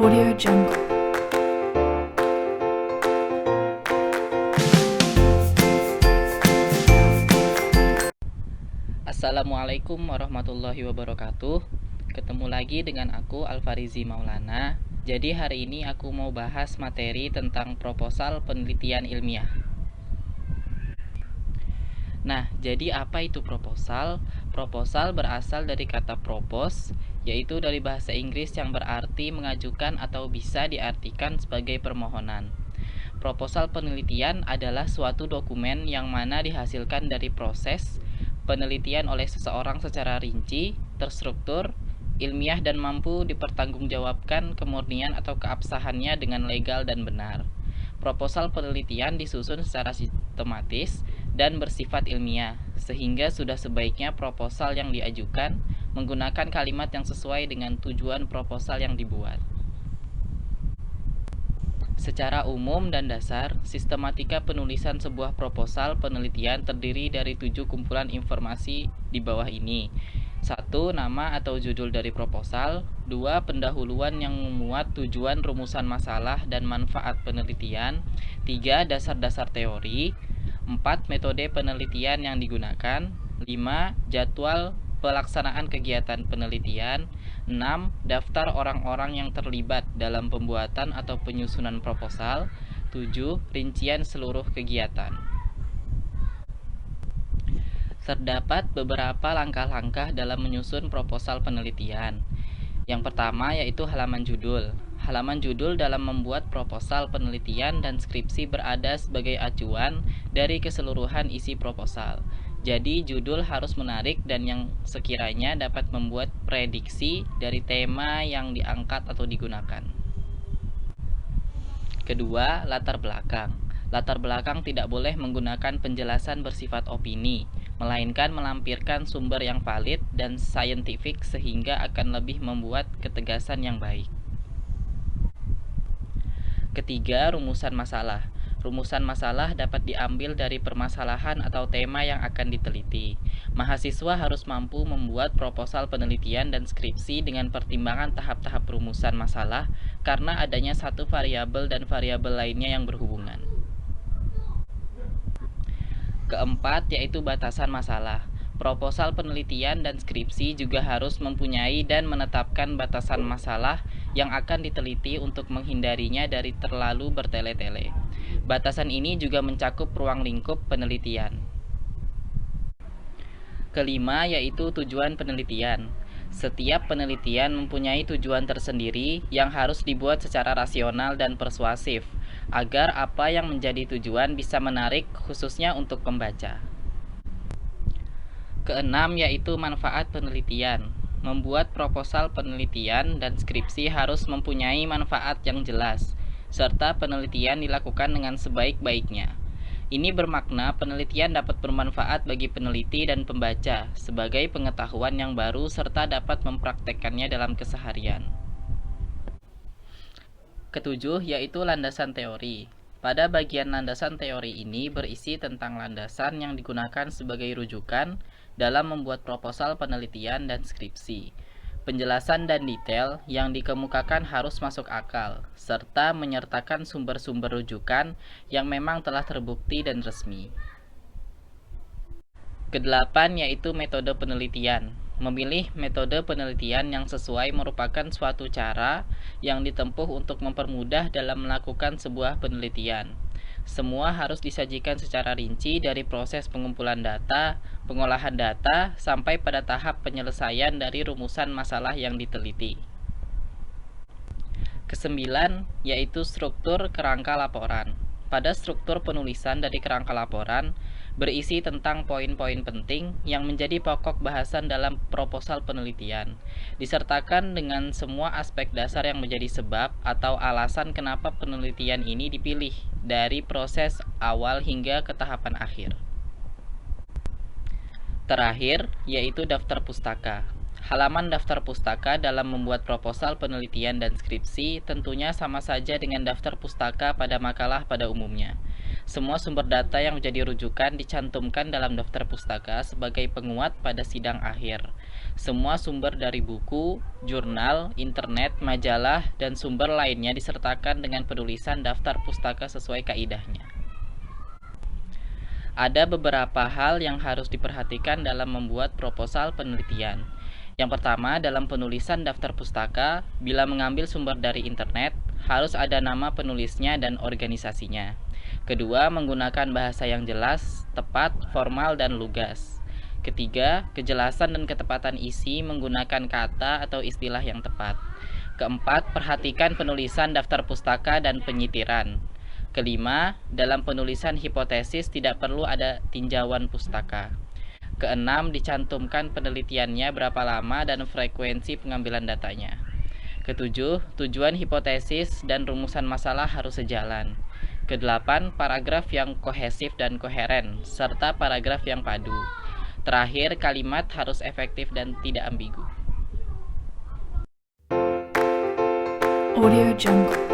Audio Jungle. Assalamualaikum warahmatullahi wabarakatuh. Ketemu lagi dengan aku Alfarizi Maulana. Jadi hari ini aku mau bahas materi tentang proposal penelitian ilmiah. Nah, jadi apa itu proposal? Proposal berasal dari kata propose, yaitu dari bahasa Inggris yang berarti mengajukan atau bisa diartikan sebagai permohonan. Proposal penelitian adalah suatu dokumen yang mana dihasilkan dari proses penelitian oleh seseorang secara rinci, terstruktur, ilmiah dan mampu dipertanggungjawabkan kemurnian atau keabsahannya dengan legal dan benar. Proposal penelitian disusun secara sistematis dan bersifat ilmiah, sehingga sudah sebaiknya proposal yang diajukan menggunakan kalimat yang sesuai dengan tujuan proposal yang dibuat. Secara umum dan dasar, sistematika penulisan sebuah proposal penelitian terdiri dari 7 kumpulan informasi di bawah ini. 1. Nama atau judul dari proposal. 2. Pendahuluan yang memuat tujuan, rumusan masalah, dan manfaat penelitian. 3. Dasar-dasar teori. 4. Metode penelitian yang digunakan. 5. Jadwal pelaksanaan kegiatan penelitian. 6. Daftar orang-orang yang terlibat dalam pembuatan atau penyusunan proposal. 7. Rincian seluruh kegiatan. Terdapat beberapa langkah-langkah dalam menyusun proposal penelitian. Yang pertama yaitu halaman judul. Halaman judul dalam membuat proposal penelitian dan skripsi berada sebagai acuan dari keseluruhan isi proposal. Jadi judul harus menarik dan yang sekiranya dapat membuat prediksi dari tema yang diangkat atau digunakan. Kedua, latar belakang. Latar belakang tidak boleh menggunakan penjelasan bersifat opini, melainkan melampirkan sumber yang valid dan saintifik sehingga akan lebih membuat ketegasan yang baik. Ketiga, rumusan masalah. Rumusan masalah dapat diambil dari permasalahan atau tema yang akan diteliti. Mahasiswa harus mampu membuat proposal penelitian dan skripsi dengan pertimbangan tahap-tahap rumusan masalah karena adanya satu variabel dan variabel lainnya yang berhubungan. Keempat, yaitu batasan masalah. Proposal penelitian dan skripsi juga harus mempunyai dan menetapkan batasan masalah yang akan diteliti untuk menghindarinya dari terlalu bertele-tele. Batasan ini juga mencakup ruang lingkup penelitian. Kelima, yaitu tujuan penelitian. Setiap penelitian mempunyai tujuan tersendiri yang harus dibuat secara rasional dan persuasif, agar apa yang menjadi tujuan bisa menarik khususnya untuk pembaca. Keenam, yaitu manfaat penelitian. Membuat proposal penelitian dan skripsi harus mempunyai manfaat yang jelas, serta penelitian dilakukan dengan sebaik-baiknya. Ini bermakna penelitian dapat bermanfaat bagi peneliti dan pembaca sebagai pengetahuan yang baru serta dapat mempraktekkannya dalam keseharian. Ketujuh, yaitu landasan teori. Pada bagian landasan teori ini berisi tentang landasan yang digunakan sebagai rujukan dalam membuat proposal penelitian dan skripsi. Penjelasan dan detail yang dikemukakan harus masuk akal, serta menyertakan sumber-sumber rujukan yang memang telah terbukti dan resmi. Kedelapan, yaitu metode penelitian. Memilih metode penelitian yang sesuai merupakan suatu cara yang ditempuh untuk mempermudah dalam melakukan sebuah penelitian. Semua harus disajikan secara rinci dari proses pengumpulan data, pengolahan data, sampai pada tahap penyelesaian dari rumusan masalah yang diteliti. Kesembilan, yaitu struktur kerangka laporan. Pada struktur penulisan dari kerangka laporan, berisi tentang poin-poin penting yang menjadi pokok bahasan dalam proposal penelitian, disertakan dengan semua aspek dasar yang menjadi sebab atau alasan kenapa penelitian ini dipilih dari proses awal hingga ke tahapan akhir. Terakhir, yaitu daftar pustaka. Halaman daftar pustaka dalam membuat proposal penelitian dan skripsi tentunya sama saja dengan daftar pustaka pada makalah pada umumnya. Semua sumber data yang menjadi rujukan dicantumkan dalam daftar pustaka sebagai penguat pada sidang akhir. Semua sumber dari buku, jurnal, internet, majalah, dan sumber lainnya disertakan dengan penulisan daftar pustaka sesuai kaidahnya. Ada beberapa hal yang harus diperhatikan dalam membuat proposal penelitian. Yang pertama, dalam penulisan daftar pustaka, bila mengambil sumber dari internet, harus ada nama penulisnya dan organisasinya. Kedua, menggunakan bahasa yang jelas, tepat, formal, dan lugas. Ketiga, kejelasan dan ketepatan isi menggunakan kata atau istilah yang tepat. Keempat, perhatikan penulisan daftar pustaka dan penyitiran. Kelima, dalam penulisan hipotesis tidak perlu ada tinjauan pustaka. Keenam, dicantumkan penelitiannya berapa lama dan frekuensi pengambilan datanya. Ketujuh, tujuan hipotesis dan rumusan masalah harus sejalan. Kedelapan, paragraf yang kohesif dan koheren, serta paragraf yang padu. Terakhir, kalimat harus efektif dan tidak ambigu. Audio Jungle.